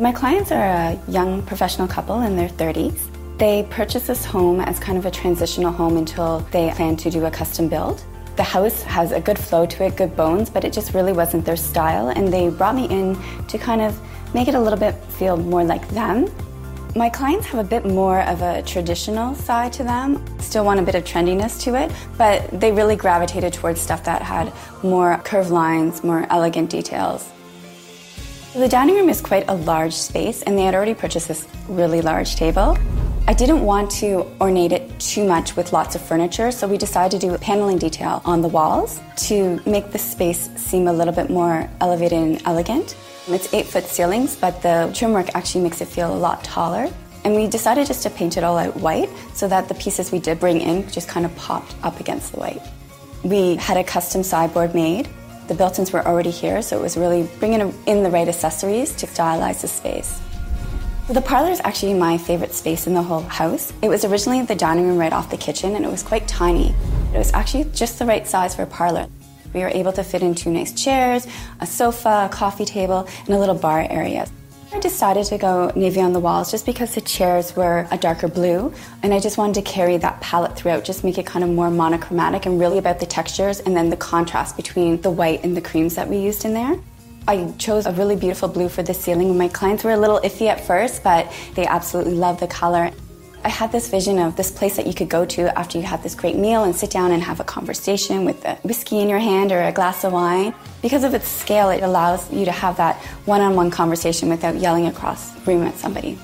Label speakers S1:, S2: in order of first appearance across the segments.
S1: My clients are a young professional couple in their 30s. They purchased this home as kind of a transitional home until they plan to do a custom build. The house has a good flow to it, good bones, but it just really wasn't their style, and they brought me in to kind of make it a little bit feel more like them. My clients have a bit more of a traditional side to them, still want a bit of trendiness to it, but they really gravitated towards stuff that had more curved lines, more elegant details. The dining room is quite a large space, and they had already purchased this really large table. I didn't want to ornate it too much with lots of furniture, so we decided to do paneling detail on the walls to make the space seem a little bit more elevated and elegant. It's 8-foot ceilings, but the trim work actually makes it feel a lot taller. And we decided just to paint it all out white so that the pieces we did bring in just kind of popped up against the white. We had a custom sideboard made. The built-ins were already here, so it was really bringing in the right accessories to stylize the space. The parlor is actually my favorite space in the whole house. It was originally the dining room right off the kitchen, and it was quite tiny. It was actually just the right size for a parlor. We were able to fit in 2 nice chairs, a sofa, a coffee table, and a little bar area. I decided to go navy on the walls just because the chairs were a darker blue, and I just wanted to carry that palette throughout, just make it kind of more monochromatic and really about the textures and then the contrast between the white and the creams that we used in there. I chose a really beautiful blue for the ceiling. My clients were a little iffy at first, but they absolutely loved the color. I had this vision of this place that you could go to after you had this great meal and sit down and have a conversation with a whiskey in your hand or a glass of wine. Because of its scale, it allows you to have that one-on-one conversation without yelling across the room at somebody.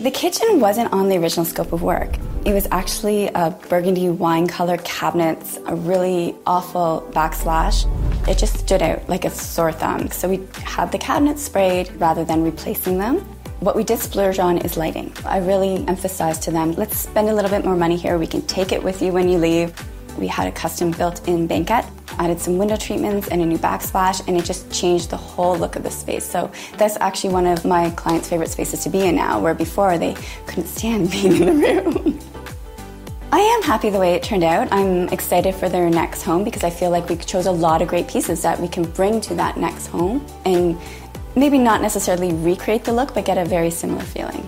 S1: The kitchen wasn't on the original scope of work. It was actually a burgundy wine-colored cabinets, a really awful backsplash. It just stood out like a sore thumb. So we had the cabinets sprayed rather than replacing them. What we did splurge on is lighting. I really emphasized to them, let's spend a little bit more money here. We can take it with you when you leave. We had a custom built-in banquette, added some window treatments and a new backsplash, and it just changed the whole look of the space. So that's actually one of my clients' favorite spaces to be in now, where before they couldn't stand being in the room. I am happy the way it turned out. I'm excited for their next home because I feel like we chose a lot of great pieces that we can bring to that next home and maybe not necessarily recreate the look, but get a very similar feeling.